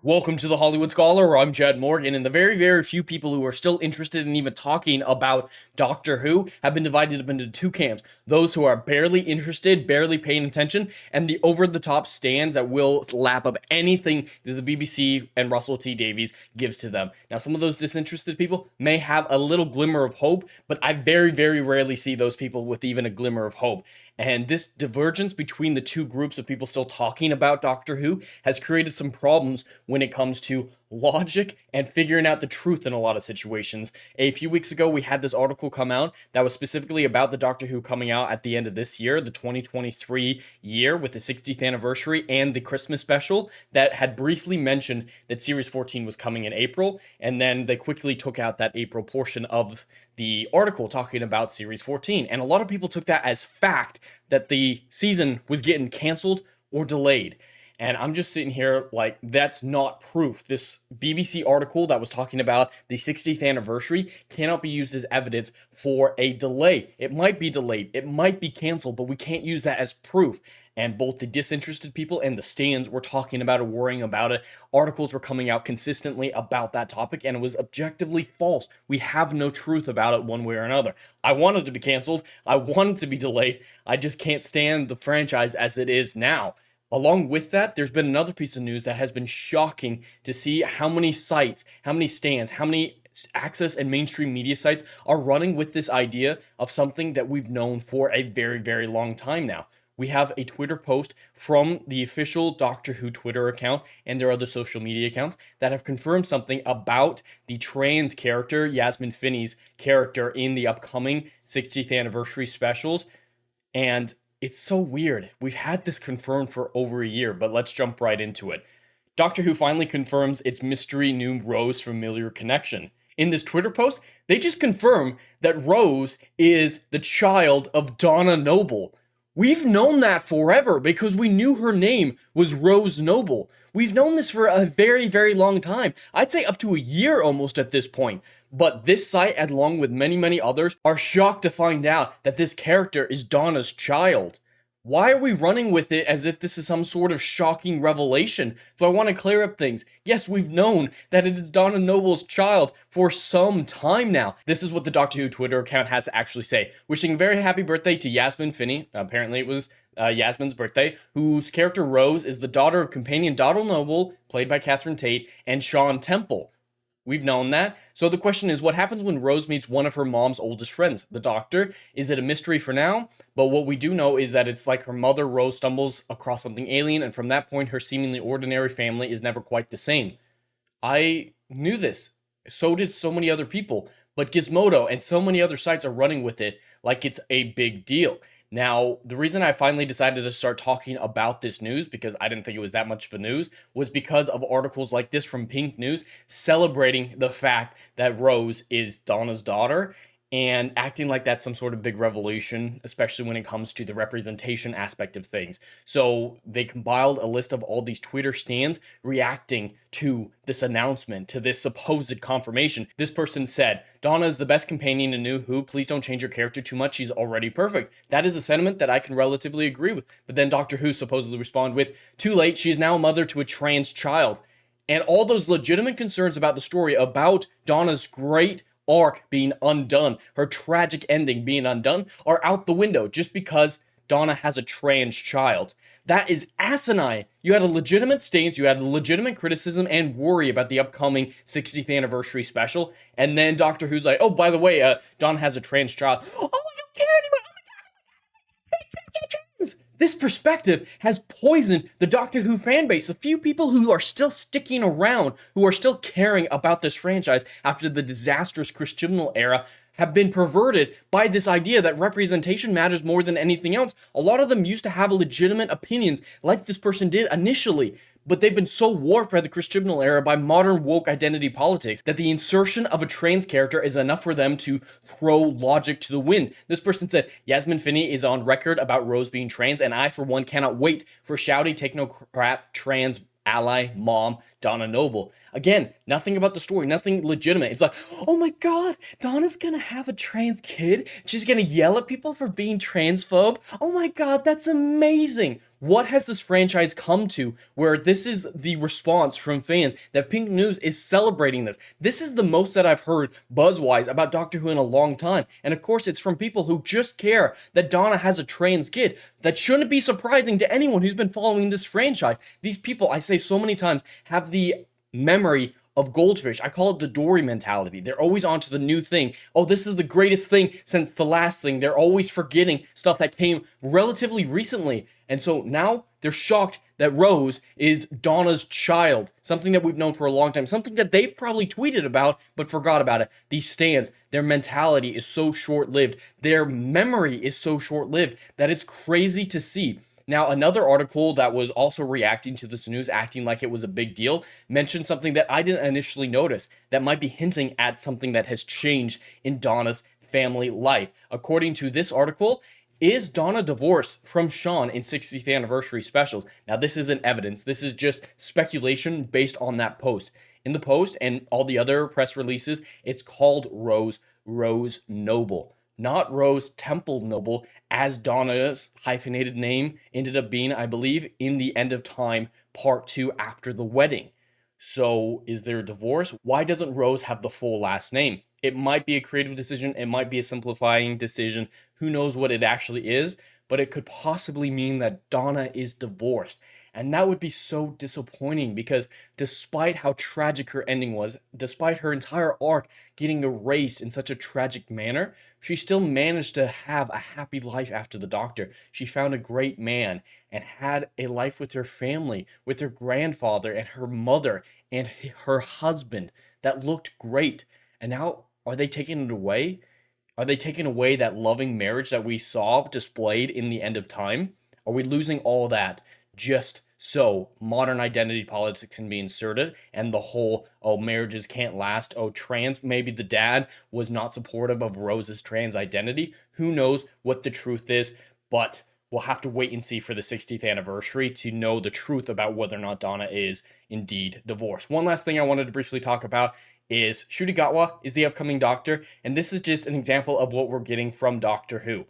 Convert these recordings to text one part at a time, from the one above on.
Welcome to the Hollywood Scholar. I'm Chad Morgan, and the very few people who are still interested in even talking about Doctor Who have been divided up into two camps. Those who are barely interested, barely paying attention, and the over-the-top stands that will lap up anything that the BBC and Russell T Davies gives to them. Now, some of those disinterested people may have a little glimmer of hope, but I very rarely see those people with even a glimmer of hope. And this divergence between the two groups of people still talking about Doctor Who has created some problems when it comes to logic and figuring out the truth in a lot of situations. A few weeks ago, we had this article come out that was specifically about the Doctor Who coming out at the end of this year, the 2023 year, with the 60th anniversary and the Christmas special, that had briefly mentioned that Series 14 was coming in April, and then they quickly took out that April portion of the article talking about Series 14. And a lot of people took that as fact that the season was getting canceled or delayed. And I'm just sitting here like, that's not proof. This BBC article that was talking about the 60th anniversary cannot be used as evidence for a delay. It might be delayed, it might be canceled, but we can't use that as proof. And both the disinterested people and the stands were talking about it, worrying about it. Articles were coming out consistently about that topic, and it was objectively false. We have no truth about it one way or another. I want it to be canceled. I want it to be delayed. I just can't stand the franchise as it is now. Along with that, there's been another piece of news that has been shocking to see how many sites, how many stands, how many access and mainstream media sites are running with this idea of something that we've known for a very long time now. We have a Twitter post from the official Doctor Who Twitter account and their other social media accounts that have confirmed something about the trans character, Yasmin Finney's character in the upcoming 60th anniversary specials. And it's so weird. We've had this confirmed for over a year, but let's jump right into it. Doctor Who finally confirms its mystery new Rose familiar connection. In this Twitter post, they just confirm that Rose is the child of Donna Noble. We've known that forever because we knew her name was Rose Noble. We've known this for a very long time. I'd say up to a year almost at this point. But this site, along with many others, are shocked to find out that this character is Donna's child. Why are we running with it as if this is some sort of shocking revelation? So I want to clear up things. Yes, we've known that it is Donna Noble's child for some time now. This is what the Doctor Who Twitter account has to actually say. Wishing a very happy birthday to Yasmin Finney. Apparently it was Yasmin's birthday, whose character Rose is the daughter of companion Donna Noble, played by Catherine Tate, and Sean Temple. We've known that. So the question is, what happens when Rose meets one of her mom's oldest friends, the Doctor? Is it a mystery for now? But what we do know is that it's like her mother, Rose, stumbles across something alien, and from that point, her seemingly ordinary family is never quite the same. I knew this. So did so many other people. But Gizmodo and so many other sites are running with it like it's a big deal. Now, the reason I finally decided to start talking about this news, because I didn't think it was that much of a news, was because of articles like this from Pink News celebrating the fact that Rose is Donna's daughter and acting like that's some sort of big revolution, especially when it comes to the representation aspect of things. So they compiled a list of all these Twitter stands reacting to this announcement, to this supposed confirmation. This person said, "Donna is the best companion in New Who. Please don't change her character too much. She's already perfect." That is a sentiment that I can relatively agree with. But then Doctor Who supposedly responded with, "Too late. She is now a mother to a trans child." And all those legitimate concerns about the story, about Donna's great arc being undone, her tragic ending being undone, are out the window just because Donna has a trans child. That is asinine. You had a legitimate stance, you had a legitimate criticism and worry about the upcoming 60th anniversary special, and then Doctor Who's like, "Oh, by the way, Donna has a trans child." Oh, I don't care anymore. This perspective has poisoned the Doctor Who fanbase. The few people who are still sticking around, who are still caring about this franchise after the disastrous Chris Chibnall era, have been perverted by this idea that representation matters more than anything else. A lot of them used to have legitimate opinions, like this person did initially, but they've been so warped by the Chris Chibnall era, by modern woke identity politics, that the insertion of a trans character is enough for them to throw logic to the wind. This person said, "Yasmin Finney is on record about Rose being trans, and I, for one, cannot wait for shouty, take-no-crap, trans ally mom Donna Noble." Again, nothing about the story, nothing legitimate. It's like, "Oh my god, Donna's gonna have a trans kid? She's gonna yell at people for being transphobe? Oh my god, that's amazing." What has this franchise come to where this is the response from fans that Pink News is celebrating this? This is the most that I've heard buzz-wise about Doctor Who in a long time. And of course, it's from people who just care that Donna has a trans kid. That shouldn't be surprising to anyone who's been following this franchise. These people, I say so many times, have the memory of goldfish. I call it the Dory mentality. They're always on to the new thing. Oh, this is the greatest thing since the last thing. They're always forgetting stuff that came relatively recently. And so now they're shocked that Rose is Donna's child. Something that we've known for a long time. Something that they've probably tweeted about but forgot about it. These stands, their mentality is so short-lived. Their memory is so short-lived that it's crazy to see. Now, another article that was also reacting to this news, acting like it was a big deal, mentioned something that I didn't initially notice that might be hinting at something that has changed in Donna's family life. According to this article, is Donna divorced from Sean in 60th anniversary specials? Now, this isn't evidence. This is just speculation based on that post. In the post and all the other press releases, it's called Rose Noble, not Rose Temple Noble, as Donna's hyphenated name ended up being, I believe, in the End of Time Part 2 after the wedding. So is there a divorce? Why doesn't Rose have the full last name? It might be a creative decision. It might be a simplifying decision. Who knows what it actually is? But it could possibly mean that Donna is divorced. And that would be so disappointing because despite how tragic her ending was, despite her entire arc getting erased in such a tragic manner, she still managed to have a happy life after the Doctor. She found a great man and had a life with her family, with her grandfather and her mother and her husband that looked great. And now, are they taking it away? Are they taking away that loving marriage that we saw displayed in the End of Time? Are we losing all that just so modern identity politics can be inserted and the whole, oh, marriages can't last, oh, trans, maybe the dad was not supportive of Rose's trans identity? Who knows what the truth is, but we'll have to wait and see for the 60th anniversary to know the truth about whether or not Donna is indeed divorced. One last thing I wanted to briefly talk about is Ncuti Gatwa is the upcoming Doctor, and this is just an example of what we're getting from Doctor Who.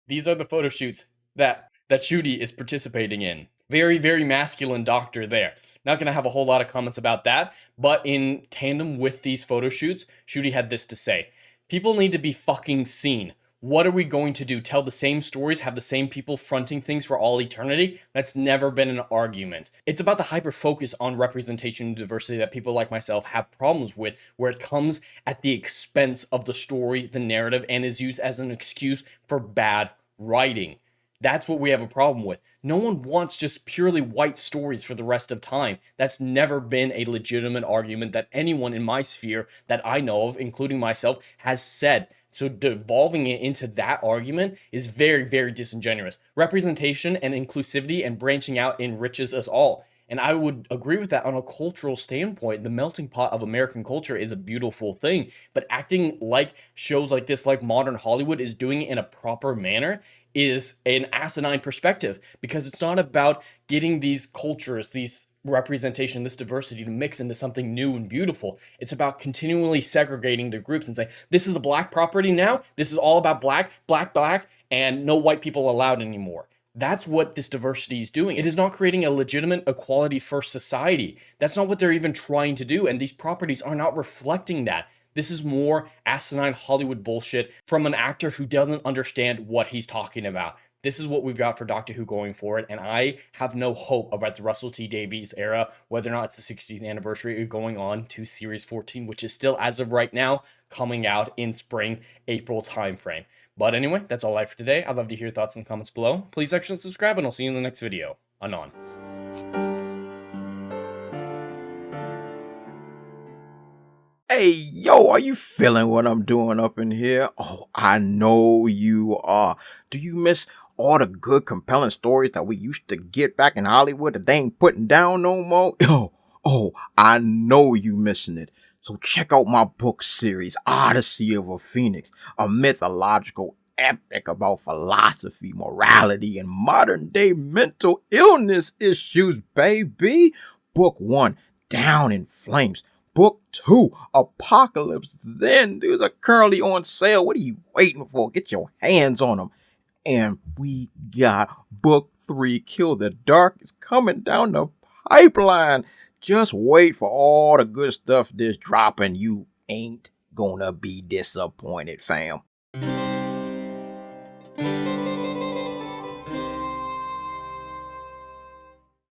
These are the photo shoots that Ncuti is participating in. Very, very masculine Doctor there. Not going to have a whole lot of comments about that, but in tandem with these photo shoots, Ncuti had this to say. People need to be fucking seen. What are we going to do? Tell the same stories, have the same people fronting things for all eternity? That's never been an argument. It's about the hyper focus on representation and diversity that people like myself have problems with, where it comes at the expense of the story, the narrative, and is used as an excuse for bad writing. That's what we have a problem with. No one wants just purely white stories for the rest of time. That's never been a legitimate argument that anyone in my sphere that I know of, including myself, has said. So devolving it into that argument is very, very disingenuous. Representation and inclusivity and branching out enriches us all. And I would agree with that on a cultural standpoint. The melting pot of American culture is a beautiful thing. But acting like shows like this, like modern Hollywood, is doing it in a proper manner is an asinine perspective, because it's not about getting these cultures, these representation, this diversity to mix into something new and beautiful. It's about continually segregating the groups and saying, this is the black property now, this is all about black, and no white people allowed anymore. That's what this diversity is doing. It is not creating a legitimate equality first society. That's not what they're even trying to do, and these properties are not reflecting that. This is more asinine Hollywood bullshit from an actor who doesn't understand what he's talking about. This is what we've got for Doctor Who going forward, and I have no hope about the Russell T Davies era, whether or not it's the 60th anniversary or going on to Series 14, which is still, as of right now, coming out in spring, April timeframe. But anyway, that's all I have for today. I'd love to hear your thoughts in the comments below. Please like and subscribe, and I'll see you in the next video. Anon. Hey, yo, are you feeling what I'm doing up in here? Oh, I know you are. Do you miss all the good, compelling stories that we used to get back in Hollywood that they ain't putting down no more? I know you missing it. So check out my book series, Odyssey of a Phoenix, a mythological epic about philosophy, morality, and modern-day mental illness issues, baby. Book 1, Down in Flames. Book 2, Apocalypse Then. These are currently on sale. What are you waiting for? Get your hands on them. And we got book 3 Kill the Dark is coming down the pipeline. Just wait for all the good stuff this dropping. You ain't gonna be disappointed, fam.